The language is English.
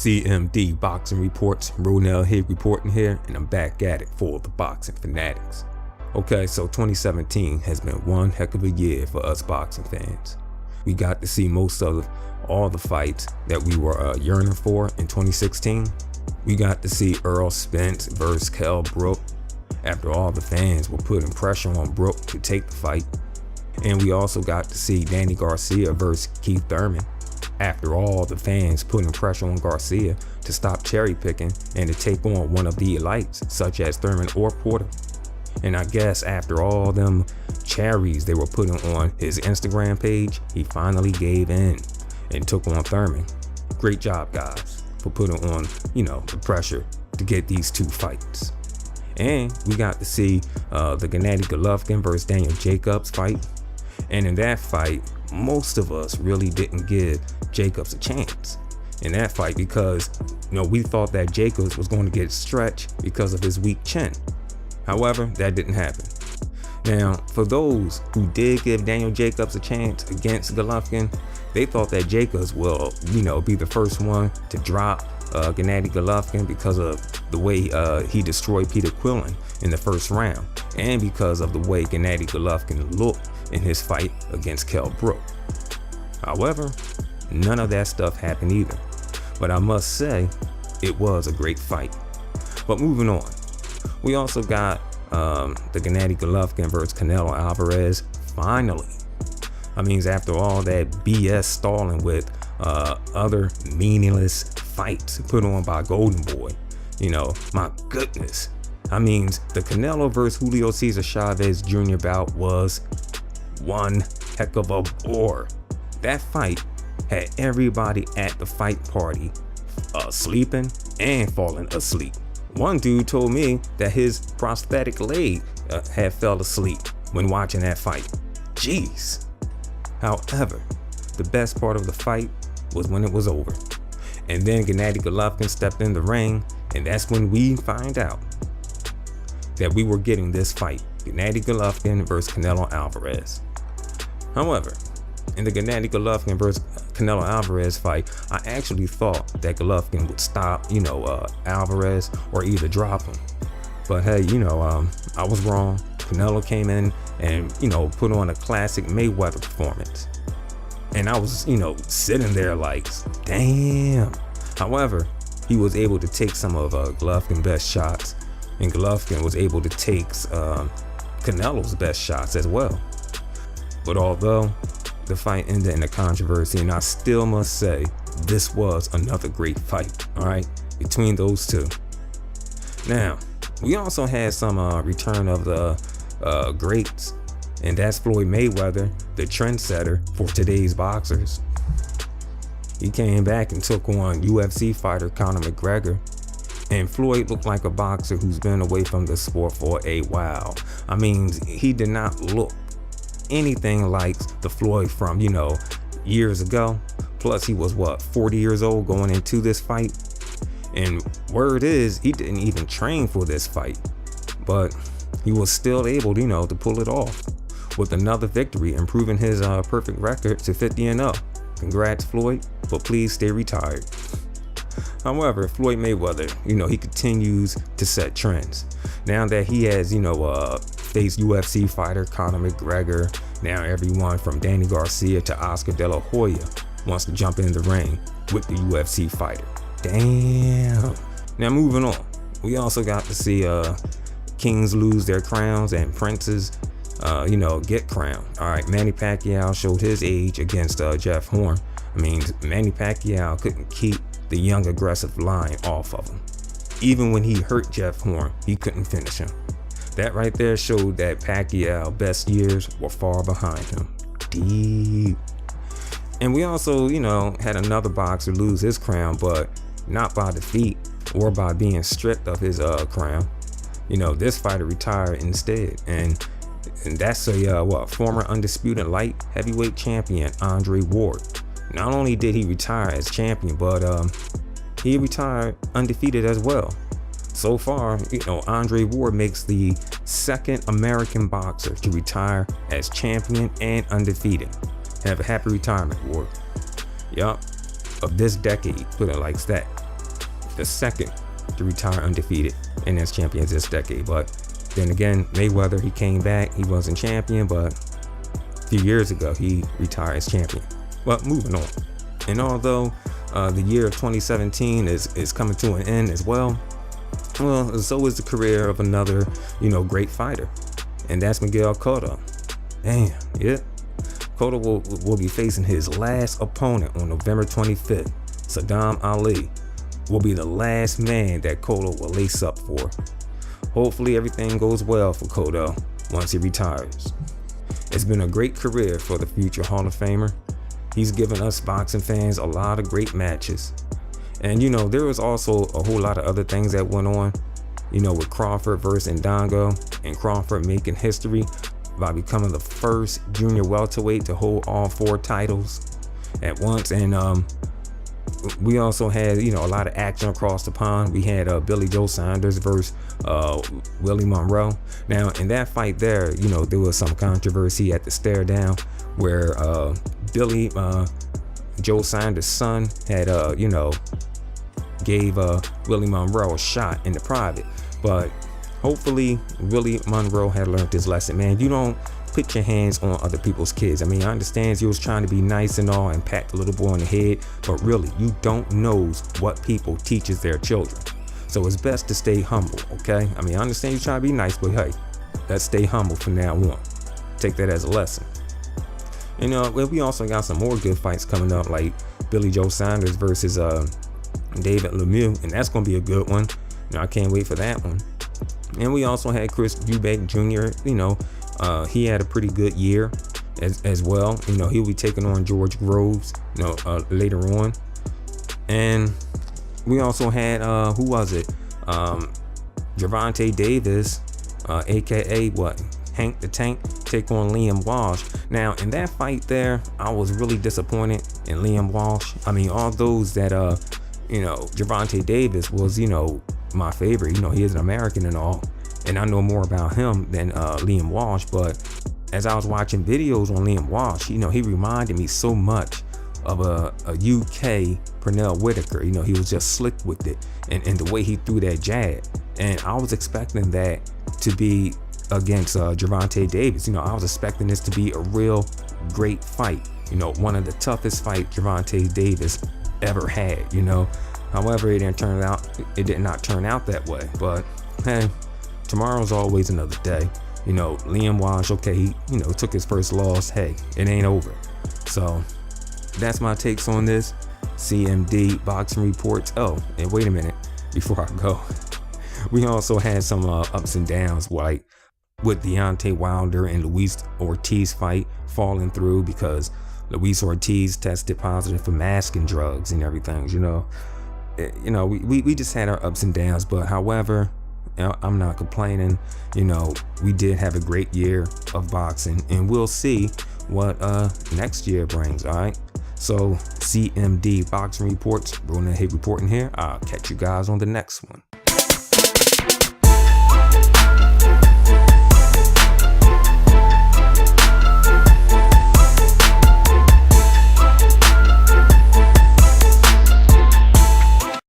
CMD Boxing Reports, Ronell here reporting here, and I'm back at it for the boxing fanatics. Okay, so 2017 has been one heck of a year for us boxing fans. We got to see most of all the fights that we were yearning for in 2016. We got to see Errol Spence versus Kell Brook after all the fans were putting pressure on Brook to take the fight. And we also got to see Danny Garcia versus Keith Thurman after all the fans putting pressure on Garcia to stop cherry picking and to take on one of the elites such as Thurman or Porter. And I guess after all them cherries they were putting on his Instagram page, he finally gave in and took on Thurman. Great job, guys, for putting on, the pressure to get these two fights. And we got to see the Gennady Golovkin versus Daniel Jacobs fight. And in that fight, most of us really didn't give Jacobs a chance in that fight because, we thought that Jacobs was going to get stretched because of his weak chin. However, that didn't happen. Now, for those who did give Daniel Jacobs a chance against Golovkin, they thought that Jacobs will, be the first one to drop Gennady Golovkin because of the way he destroyed Peter Quillin in the first round, and because of the way Gennady Golovkin looked in his fight against Kell Brook. However, none of that stuff happened either. But I must say, it was a great fight. But moving on, we also got the Gennady Golovkin versus Canelo Alvarez finally. After all that BS stalling with other meaningless fights put on by Golden Boy, my goodness. The Canelo versus Julio Cesar Chavez Jr. bout was one heck of a bore. That fight had everybody at the fight party sleeping and falling asleep. One dude told me that his prosthetic leg had fell asleep when watching that fight. Jeez. However, the best part of the fight was when it was over. And then Gennady Golovkin stepped in the ring, and that's when we find out that we were getting this fight, Gennady Golovkin versus Canelo Alvarez. However, in the Gennady Golovkin versus Canelo Alvarez fight, I actually thought that Golovkin would stop, Alvarez or either drop him. But hey, I was wrong. Canelo came in and, put on a classic Mayweather performance. And I was, sitting there like, damn. However, he was able to take some of Golovkin's best shots, and Golovkin was able to take Canelo's best shots as well. But although the fight ended in a controversy, and I still must say this was another great fight, all right, between those two. Now, we also had some return of the greats, and that's Floyd Mayweather, the trendsetter for today's boxers. He came back and took on UFC fighter Conor McGregor, and Floyd looked like a boxer who's been away from the sport for a while. He did not look anything like the Floyd from, years ago. Plus, he was 40 years old going into this fight. And word is, he didn't even train for this fight, but he was still able, to pull it off with another victory, improving his perfect record to 50-0. Congrats, Floyd, but please stay retired. However, Floyd Mayweather, he continues to set trends. Now that he has, faced UFC fighter Conor McGregor, now everyone from Danny Garcia to Oscar De La Hoya wants to jump in the ring with the UFC fighter. Damn. Now moving on, we also got to see kings lose their crowns and princes, get crowned. All right, Manny Pacquiao showed his age against Jeff Horn. Manny Pacquiao couldn't keep the young aggressive line off of him. Even when he hurt Jeff Horn, he couldn't finish him. That right there showed that Pacquiao's best years were far behind him. Deep. And we also, had another boxer lose his crown, but not by defeat or by being stripped of his crown. This fighter retired instead, and that's a former undisputed light heavyweight champion, Andre Ward. Not only did he retire as champion, but he retired undefeated as well. So far, Andre Ward makes the second American boxer to retire as champion and undefeated. Have a happy retirement, Ward. Yup, of this decade, put it like that. the second to retire undefeated and as champions this decade. But then again, Mayweather, he came back, he wasn't champion, but a few years ago he retired as champion. But moving on, and although the year of 2017 is coming to an end as well, so is the career of another, great fighter, and that's Miguel Cotto. Damn, yeah. Cotto will be facing his last opponent on November 25th. Saddam Ali will be the last man that Cotto will lace up for. Hopefully everything goes well for Cotto once he retires. It's been a great career for the future Hall of Famer. He's given us boxing fans a lot of great matches. And there was also a whole lot of other things that went on, with Crawford versus Ndongo, and Crawford making history by becoming the first junior welterweight to hold all 4 titles at once. And we also had, a lot of action across the pond. We had Billy Joe Saunders versus Willie Monroe. Now, in that fight there, there was some controversy at the stare down where Billy Joe Saunders' son had, gave Willie Monroe a shot in the private. But hopefully Willie Monroe had learned his lesson, man. You don't put your hands on other people's kids. I mean, I understand he was trying to be nice and all and pat the little boy on the head, but really, you don't know what people teaches their children. So it's best to stay humble, okay? I mean, I understand you trying to be nice, but hey, let's stay humble from now on. Take that as a lesson. And we also got some more good fights coming up, like Billy Joe Saunders versus David Lemieux, and that's gonna be a good one. I can't wait for that one. And we also had Chris Eubank Jr. He had a pretty good year as well. He'll be taking on George Groves, later on. And we also had who was it? Gervonta Davis, aka Hank the Tank, take on Liam Walsh. Now, in that fight there, I was really disappointed in Liam Walsh. I mean, all those that Gervonta Davis was, my favorite. He is an American and all, and I know more about him than Liam Walsh. But as I was watching videos on Liam Walsh, he reminded me so much of a UK Pernell Whitaker. He was just slick with it, and the way he threw that jab. And I was expecting that to be against Gervonta Davis. I was expecting this to be a real great fight. One of the toughest fights Gervonta Davis ever had. However, it did not turn out that way. But hey, tomorrow's always another day. Liam Walsh, okay, he took his first loss. Hey, it ain't over. So that's my takes on this CMD boxing reports. Oh, and wait a minute before I go. We also had some ups and downs, like with Deontay Wilder and Luis Ortiz fight falling through because Luis Ortiz tested positive for masking drugs and everything. We just had our ups and downs, but however, I'm not complaining. We did have a great year of boxing, and we'll see what next year brings. All right, so CMD boxing reports, Ronell Hicks reporting here. I'll catch you guys on the next one.